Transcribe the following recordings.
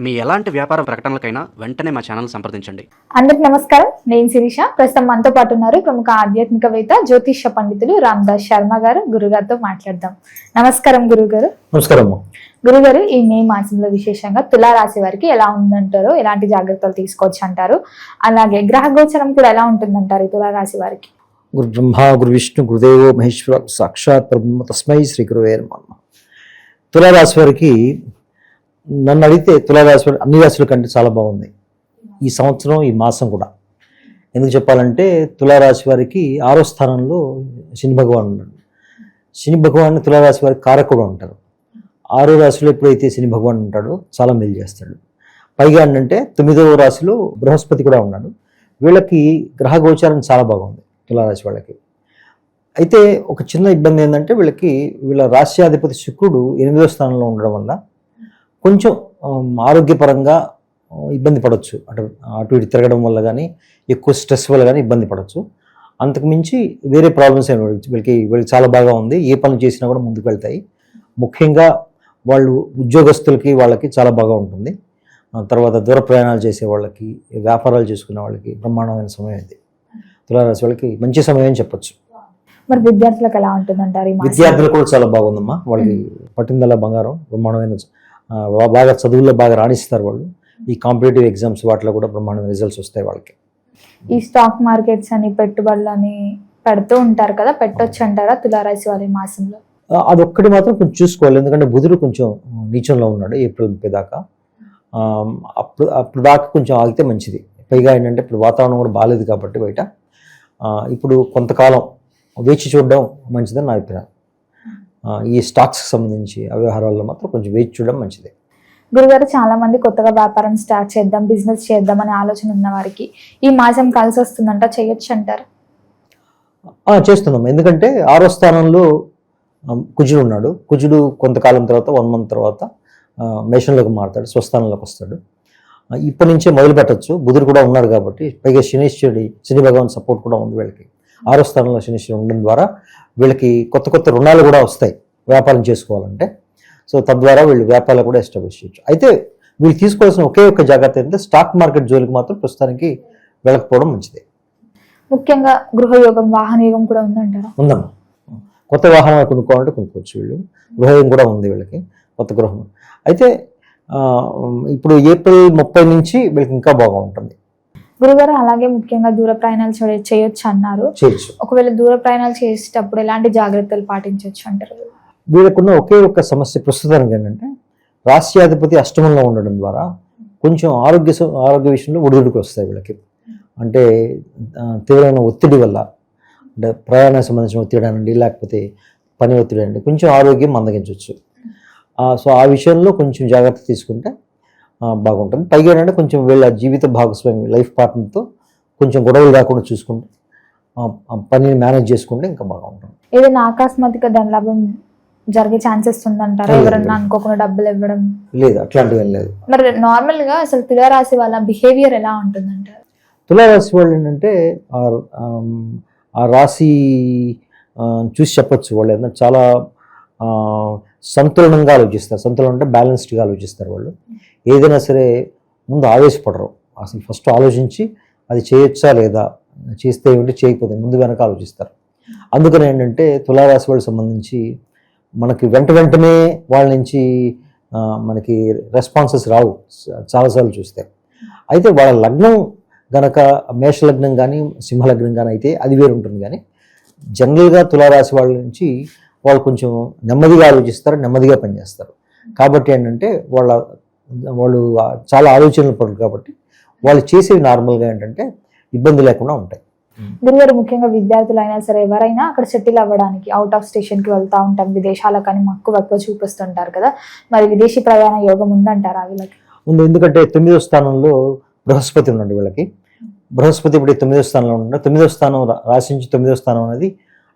మీ ఎలాంటి వ్యాపార ప్రకటనలకైనా వెంటనే మా ఛానల్ సంప్రదించండి. అందరికి నమస్కారం. నేను శిరీష. ప్రస్తుతం మనతో పాటు ఉన్నారు ప్రముఖ ఆధ్యాత్మికవేత్త జ్యోతిష్య పండితులు రామదాస్ శర్మ గారు. గురుగారితో మాట్లాడదాం. నమస్కారం గురుగారు. నమస్కారం గురుగారు, ఈ మే మాసంలో విశేషంగా తులారాశి వారికి ఎలా ఉందంటారు, ఎలాంటి జాగ్రత్తలు తీసుకోవచ్చు అంటారు, అలాగే గ్రహ గోచరం కూడా ఎలా ఉంటుందంటారు ఈ తులారాశి వారికి? గురు బ్రహ్మ గురు విష్ణు గురుదేవో మహేశ్వర సాక్షాత్ బ్రహ్మ తస్మై శ్రీ గురువే నమః. తులారాశి వారికి నన్ను అడిగితే తులారాశి వారి అన్ని రాశుల కంటే చాలా బాగుంది ఈ సంవత్సరం, ఈ మాసం కూడా. ఎందుకు చెప్పాలంటే తులారాశి వారికి 6వ స్థానంలో శని భగవాన్ ఉన్నాడు. శని భగవాన్ని తులారాశి వారికి కారకుడు అంటారు. 6వ రాశిలో ఎప్పుడైతే శని భగవాన్ ఉంటాడో చాలా మేలు చేస్తాడు. పైగా ఏంటంటే 9వ రాశిలో బృహస్పతి కూడా ఉన్నాడు. వీళ్ళకి గ్రహ గోచారం చాలా బాగుంది తులారాశి వాళ్ళకి. అయితే ఒక చిన్న ఇబ్బంది ఏంటంటే వీళ్ళ రాశ్యాధిపతి శుక్రుడు 8వ స్థానంలో ఉండడం వల్ల కొంచెం ఆరోగ్యపరంగా ఇబ్బంది పడవచ్చు. అటు ఇటు తిరగడం వల్ల కానీ, ఎక్కువ స్ట్రెస్ వల్ల కానీ ఇబ్బంది పడవచ్చు. అంతకు మించి వేరే ప్రాబ్లమ్స్ ఏమి వీళ్ళకి చాలా బాగా ఉంది. ఏ పని చేసినా కూడా ముందుకు వెళ్తాయి. ముఖ్యంగా వాళ్ళు ఉద్యోగస్తులకి వాళ్ళకి చాలా బాగా ఉంటుంది. తర్వాత దూర ప్రయాణాలు చేసే వాళ్ళకి, వ్యాపారాలు చేసుకునే వాళ్ళకి బ్రహ్మాండమైన సమయం ఇది. తులారాశి వాళ్ళకి మంచి సమయం అని చెప్పొచ్చు. మరి విద్యార్థులకు ఎలా ఉంటుందంటారు? విద్యార్థులు కూడా చాలా బాగుందమ్మా. వాళ్ళకి పట్టిందల్లా బంగారం, బ్రహ్మాండమైన బాగా చదువుల్లో బాగా రాణిస్తారు వాళ్ళు. ఈ కాంపిటేటివ్ ఎగ్జామ్స్ వాటిలో కూడా బ్రహ్మాండమైన రిజల్ట్స్ వస్తాయి వాళ్ళకి. ఈ స్టాక్ మార్కెట్స్ అని పెట్టుబడులు అని పెడుతూ ఉంటారు కదా, పెట్టొచ్చు అంటారా తులారాశి వాళ్ళ మాసంలో? అదొక్కటి మాత్రం కొంచెం చూసుకోవాలి. ఎందుకంటే బుధుడు కొంచెం నీచంలో ఉన్నాడు ఏప్రిల్ 30 దాకా. అప్పుడు దాకా కొంచెం ఆగితే మంచిది. పైగా ఏంటంటే ఇప్పుడు వాతావరణం కూడా బాగాలేదు కాబట్టి బయట ఇప్పుడు కొంతకాలం వేచి చూడడం మంచిదని నా అభిప్రాయం. ఈ స్టాక్స్కి సంబంధించి వ్యవహారాల్లో మాత్రం కొంచెం వేచి చూడడం మంచిది. గురుగారు, చాలా మంది కొత్తగా వ్యాపారం స్టార్ట్ చేద్దాం, బిజినెస్ చేద్దాం అనే ఆలోచన ఉన్న వారికి ఈ మాసం కలిసి వస్తుందంట, చేయొచ్చు అంటారు? చేస్తున్నాం. ఎందుకంటే 6వ స్థానంలో కుజుడు ఉన్నాడు. కుజుడు కొంతకాలం తర్వాత 1 month తర్వాత మేషంలోకి మారుతాడు, స్వస్థానంలోకి వస్తాడు. ఇప్పటి నుంచే మొదలు పెట్టచ్చు. బుధుడు కూడా ఉన్నాడు కాబట్టి, పైగా శని భగవాన్ సపోర్ట్ కూడా ఉంది వీళ్ళకి. 6వ స్థానంలో శనీశ్వరుడు ఉండడం ద్వారా వీళ్ళకి కొత్త రుణాలు కూడా వస్తాయి వ్యాపారం చేసుకోవాలంటే. సో తద్వారా వీళ్ళు వ్యాపారాలు కూడా ఎస్టాబ్లిష్ చేయొచ్చు. అయితే వీళ్ళు తీసుకోవాల్సిన ఒకే ఒక్క జాగ్రత్త ఏంటంటే స్టాక్ మార్కెట్ జోలికి మాత్రం ప్రస్తుతానికి వెళ్ళకపోవడం మంచిది. ముఖ్యంగా గృహయోగం, వాహన యోగం కూడా ఉందంటారా? ఉందమ్మా. కొత్త వాహనం కొనుక్కోవాలంటే కొనుక్కోవచ్చు. గృహయోగం కూడా ఉంది వీళ్ళకి, కొత్త గృహం. అయితే ఇప్పుడు ఏప్రిల్ 30 నుంచి వీళ్ళకి ఇంకా బాగా ఉంటుంది. గురుగారు, అలాగే ముఖ్యంగా దూర ప్రయాణాలు చేయొచ్చు అన్నారు. ఒకవేళ దూర ప్రయాణాలు చేసేటప్పుడు ఎలాంటి జాగ్రత్తలు పాటించవచ్చు అంటారు? వీళ్ళకున్న ఒకే ఒక్క సమస్య ప్రస్తుతానికి ఏంటంటే రాశ్యాధిపతి అష్టమంలో ఉండడం ద్వారా కొంచెం ఆరోగ్య విషయంలో ఒడిదుడుకు వస్తాయి వీళ్ళకి. అంటే తీవ్రమైన ఒత్తిడి వల్ల, అంటే ప్రయాణానికి సంబంధించిన ఒత్తిడి అనండి, లేకపోతే పని ఒత్తిడి అండి, కొంచెం ఆరోగ్యం మందగించవచ్చు. సో ఆ విషయంలో కొంచెం జాగ్రత్త తీసుకుంటే బాగుంటుంది. పైగా ఏంటంటే కొంచెం వీళ్ళ జీవిత భాగస్వామి, లైఫ్ పార్ట్నర్తో కొంచెం గొడవలు రాకుండా చూసుకుంటే, పనిని మేనేజ్ చేసుకుంటే ఇంకా బాగుంటుంది. ఏదైనా ఆకస్మిక ధనలాభం జరిగే ఛాన్సెస్ ఉందంటారా? ఎవరన్నా అనుకోకుండా డబ్బులు ఇవ్వడం? లేదు, అట్లాంటివి ఏం లేదు. మరి నార్మల్ గా అసలు తులారాశి వాళ్ళ బిహేవియర్ ఎలా ఉంటుందంటారు? తులారాశి వాళ్ళు ఏంటంటే ఆ రాశి చూసి చెప్పచ్చు. వాళ్ళు ఏంటంటే చాలా సంతులనంగా ఆలోచిస్తారు. సంతులనం అంటే బ్యాలెన్స్డ్గా ఆలోచిస్తారు. వాళ్ళు ఏదైనా సరే ముందు ఆవేశపడరు. అసలు ఫస్ట్ ఆలోచించి అది చేయొచ్చా లేదా, చేస్తే ఏమిటి, చేయకపోతే ముందు వెనక ఆలోచిస్తారు. అందుకని ఏంటంటే తులారాశి వాళ్ళకి సంబంధించి మనకి వెంటనే వాళ్ళ నుంచి మనకి రెస్పాన్సెస్ రావు చాలాసార్లు చూస్తే. అయితే వాళ్ళ లగ్నం గనక మేషలగ్నం కానీ సింహలగ్నం కానీ అయితే అది వేరు ఉంటుంది. కానీ జనరల్గా తులారాశి వాళ్ళ నుంచి వాళ్ళు కొంచెం నెమ్మదిగా ఆలోచిస్తారు, నెమ్మదిగా పనిచేస్తారు. కాబట్టి ఏంటంటే వాళ్ళు చాలా ఆలోచనలు పడరు. కాబట్టి వాళ్ళు చేసేవి నార్మల్గా ఏంటంటే ఇబ్బంది లేకుండా ఉంటాయి. గురుగారు, ముఖ్యంగా విద్యార్థులు అయినా సరే ఎవరైనా అక్కడ సెటిల్ అవ్వడానికి అవుట్ ఆఫ్ స్టేషన్కి వెళ్తూ ఉంటాం, విదేశాలకు అని ఎక్కువ చూపిస్తుంటారు కదా, మరి విదేశీ ప్రయాణ యోగం ఉందంటారా వీళ్ళకి? ఉంది. ఎందుకంటే 9వ స్థానంలో బృహస్పతి ఉన్నాడు వీళ్ళకి. బృహస్పతి ఇప్పుడు 9వ స్థానంలో ఉన్నాడు. 9వ స్థానం రాశి నుంచి 9వ స్థానం అనేది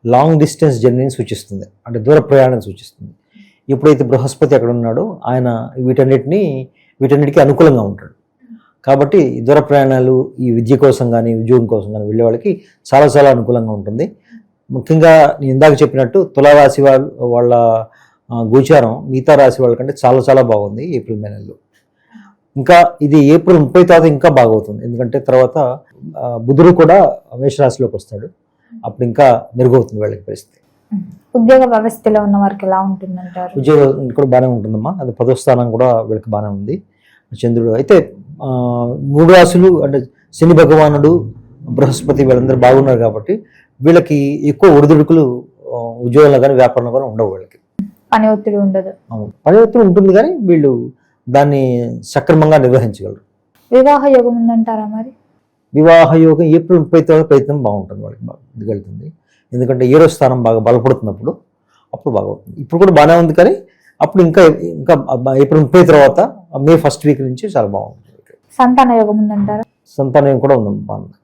లాంగ్ డిస్టెన్స్ జర్నీని సూచిస్తుంది, అంటే దూర ప్రయాణం సూచిస్తుంది. ఎప్పుడైతే బృహస్పతి అక్కడ ఉన్నాడో ఆయన వీటన్నిటికీ అనుకూలంగా ఉంటాడు. కాబట్టి దూర ప్రయాణాలు ఈ విద్య కోసం కానీ ఉద్యోగం కోసం కానీ వెళ్ళే వాళ్ళకి చాలా చాలా అనుకూలంగా ఉంటుంది. ముఖ్యంగా నేను ఇందాక చెప్పినట్టు తులారాశి వాళ్ళ గోచారం మిగతా రాశి వాళ్ళకంటే చాలా చాలా బాగుంది ఏప్రిల్ మే నెలలో. ఇంకా ఇది ఏప్రిల్ 30 తర్వాత ఇంకా బాగవుతుంది. ఎందుకంటే తర్వాత బుధుడు కూడా మేషరాశిలోకి వస్తాడు. అప్పుడు ఇంకా మెరుగవుతుంది వాళ్ళకి పరిస్థితి. ఉద్యోగ వ్యవస్థలో ఉన్న వారికి ఎలా ఉంటుందంటారు? ఉద్యోగం కూడా బాగానే ఉంటుందమ్మా. అది 10వ స్థానం కూడా వీళ్ళకి బాగానే ఉంది. చంద్రుడు అయితే 3 రాశులు అంటే శని భగవానుడు, బృహస్పతి వీళ్ళందరూ బాగున్నారు కాబట్టి వీళ్ళకి ఎక్కువ ఒడిదుడుకులు ఉద్యోగంలో కానీ వ్యాపారంలో కానీ ఉండవు. వీళ్ళకి పని ఒత్తిడి ఉండదు. పని ఒత్తిడి ఉంటుంది కానీ వీళ్ళు దాన్ని సక్రమంగా నిర్వహించగలరు. వివాహ యోగం ఉందంటారా మరి? వివాహ యోగం ఏప్రిల్ 30 తర్వాత ప్రయత్నం బాగుంటుంది వాళ్ళకి, దిగలుతుంది. ఎందుకంటే 7వ స్థానం బాగా బలపడుతున్నప్పుడు అప్పుడు బాగుంటుంది. ఇప్పుడు కూడా బాగానే ఉంది కానీ అప్పుడు ఇంకా ఇంకా ఏప్రిల్ 30 తర్వాత మే 1st వీక్ నుంచి చాలా బాగుంటుంది. సంతాన యోగం ఉందంటారా? సంతానం కూడా ఉంది బాగుంది.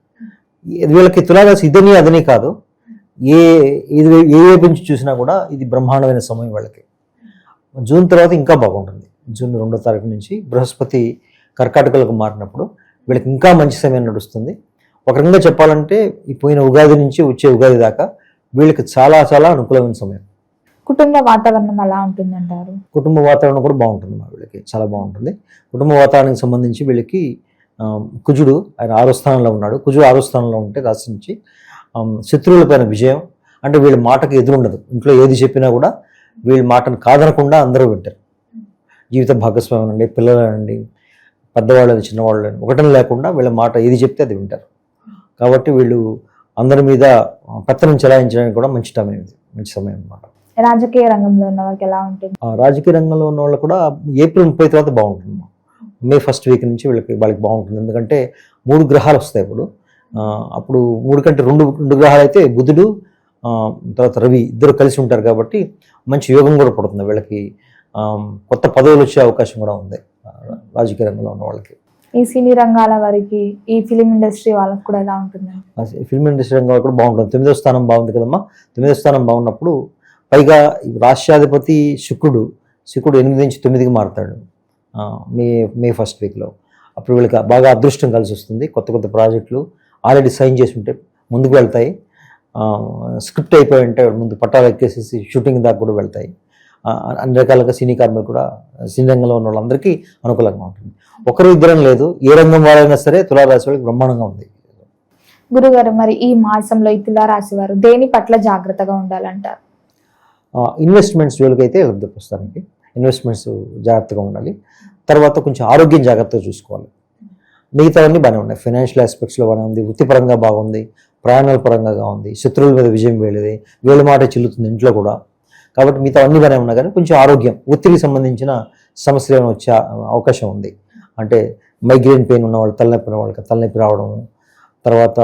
వీళ్ళకి తులారాశి ఇదని అదని కాదు, ఏ వైపు నుంచి చూసినా కూడా ఇది బ్రహ్మాండమైన సమయం వాళ్ళకి. జూన్ తర్వాత ఇంకా బాగుంటుంది. జూన్ 2వ తారీఖు నుంచి బృహస్పతి కర్కాటకలకు మారినప్పుడు వీళ్ళకి ఇంకా మంచి సమయం నడుస్తుంది. ఒక రకంగా చెప్పాలంటే ఈ పోయిన ఉగాది నుంచి వచ్చే ఉగాది దాకా వీళ్ళకి చాలా చాలా అనుకూలమైన సమయం. కుటుంబ వాతావరణం ఎలా ఉంటుందంటారు? కుటుంబ వాతావరణం కూడా బాగుంటుంది మా వీళ్ళకి, చాలా బాగుంటుంది. కుటుంబ వాతావరణానికి సంబంధించి వీళ్ళకి కుజుడు ఆయన 6వ స్థానంలో ఉన్నాడు. కుజుడు 6వ స్థానంలో ఉంటే రాశి నుంచి శత్రువులపైన విజయం. అంటే వీళ్ళ మాటకు ఎదురుండదు. ఇంట్లో ఏది చెప్పినా కూడా వీళ్ళ మాటను కాదనకుండా అందరూ వింటారు. జీవిత భాగస్వామి అండి, పిల్లలండి, పెద్దవాళ్ళని చిన్నవాళ్ళని ఒకటని లేకుండా వీళ్ళ మాట ఏది చెప్తే అది వింటారు. కాబట్టి వీళ్ళు అందరి మీద పెత్తనం చెలాయించడానికి కూడా మంచి సమయం, మంచి సమయం అన్నమాట. రాజకీయ రంగంలో ఉన్న వాళ్ళకి ఎలా ఉంటుంది? రాజకీయ రంగంలో ఉన్న వాళ్ళు కూడా ఏప్రిల్ 30 తర్వాత బాగుంటుంది. మే 1st వీక్ నుంచి వాళ్ళకి బాగుంటుంది. ఎందుకంటే 3 గ్రహాలు వస్తాయి ఇప్పుడు. అప్పుడు 3 కంటే 2 గ్రహాలు అయితే బుధుడు తర్వాత రవి ఇద్దరు కలిసి ఉంటారు కాబట్టి మంచి యోగం కూడా పడుతుంది వీళ్ళకి. కొత్త పదవులు వచ్చే అవకాశం కూడా ఉంది రాజకీయ రంగంలో ఉన్న వాళ్ళకి. ఈ సినీ రంగాల వారికి, ఈ ఫిలిం ఇండస్ట్రీ వాళ్ళకి కూడా ఎలా ఉంటుంది? ఫిల్మ్ ఇండస్ట్రీ రంగం కూడా బాగుంటుంది. 9వ స్థానం బాగుంది కదమ్మా. 9వ స్థానం బాగున్నప్పుడు పైగా రాష్ట్రాధిపతి శుక్రుడు 8 నుంచి 9కి మారుతాడు మే 1st వీక్లో. అప్పుడు వీళ్ళకి బాగా అదృష్టం కలిసి వస్తుంది. కొత్త కొత్త ప్రాజెక్టులు ఆల్రెడీ సైన్ చేసి ఉంటే ముందుకు వెళ్తాయి. స్క్రిప్ట్ అయిపోయి ఉంటే ముందు పట్టాలు ఎక్కేసేసి షూటింగ్ దాకా కూడా వెళ్తాయి. అన్ని రకాలుగా సినీ కార్మికులు కూడా సినీ రంగంలో ఉన్న వాళ్ళందరికీ అనుకూలంగా ఉంటుంది. ఒకరు ఇద్దరం లేదు, ఏ రంగం వాళ్ళైనా సరే తులారాశి వాళ్ళకి బ్రహ్మాండంగా ఉంది. గురుగారు, మరి ఈ మాసంలో ఈ తులారాశి వారు దేని పట్ల జాగ్రత్తగా ఉండాలంటారు? ఇన్వెస్ట్మెంట్స్ జోలికైతే ప్రస్తుతానికి ఇన్వెస్ట్మెంట్స్ జాగ్రత్తగా ఉండాలి. తర్వాత కొంచెం ఆరోగ్యం జాగ్రత్తగా చూసుకోవాలి. మిగతావన్నీ బాగానే ఉన్నాయి. ఫైనాన్షియల్ ఆస్పెక్ట్స్లో బాగానే ఉంది, వృత్తిపరంగా బాగుంది, ప్రయాణాల పరంగా ఉంది, శత్రువుల మీద విజయం వీళ్ళ మాట చెల్లుతుంది ఇంట్లో కూడా. కాబట్టి మిగతా అన్ని బాగానే ఉన్నా కానీ కొంచెం ఆరోగ్యం, ఒత్తిడికి సంబంధించిన సమస్యలు ఏమైనా వచ్చే అవకాశం ఉంది. అంటే మైగ్రేన్ పెయిన్ ఉన్న వాళ్ళు, తలనొప్పి ఉన్న వాళ్ళకి తలనొప్పి రావడం, తర్వాత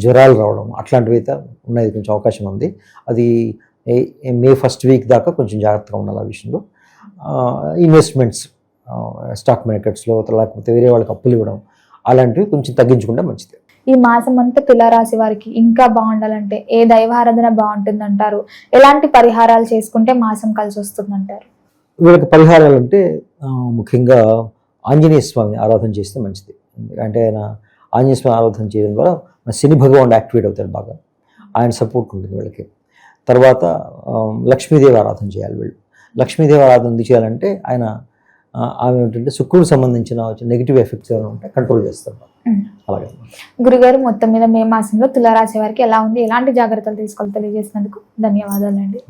జ్వరాలు రావడం అట్లాంటివి అయితే ఉన్నది కొంచెం అవకాశం ఉంది. అది మే 1st వీక్ దాకా కొంచెం జాగ్రత్తగా ఉండాలి ఆ విషయంలో. ఇన్వెస్ట్మెంట్స్ స్టాక్ మార్కెట్స్లో లేకపోతే వేరే వాళ్ళకి అప్పులు ఇవ్వడం అలాంటివి కొంచెం తగ్గించుకుంటే మంచిది. ఈ మాసం అంతా తులారాశి వారికి ఇంకా బాగుండాలంటే ఏ దైవారాధన బాగుంటుందంటారు? ఎలాంటి పరిహారాలు చేసుకుంటే మాసం కలిసి వస్తుందంటారు? వీళ్ళకి పరిహారాలు అంటే ముఖ్యంగా ఆంజనేయ స్వామిని ఆరాధన చేస్తే మంచిది. అంటే ఆయన ఆంజనేయ స్వామి ఆరాధన చేయడం ద్వారా శని భగవానుడు యాక్టివేట్ అవుతాడు బాగా, ఆయన సపోర్ట్ ఉంటుంది వీళ్ళకి. తర్వాత లక్ష్మీదేవి ఆరాధన చేయాలి వీళ్ళు. లక్ష్మీదేవి ఆరాధన ఎందుకు చేయాలంటే ఆయన ఆమె ఏంటంటే శుక్రుడికి సంబంధించిన నెగిటివ్ ఎఫెక్ట్స్ ఏమైనా ఉంటే కంట్రోల్ చేస్తారు. అలాగే గురుగారు, మొత్తం మీద మే మాసంలో తులారాశి వారికి ఎలా ఉంది, ఎలాంటి జాగ్రత్తలు తీసుకోవాలి తెలియజేసినందుకు ధన్యవాదాలండి.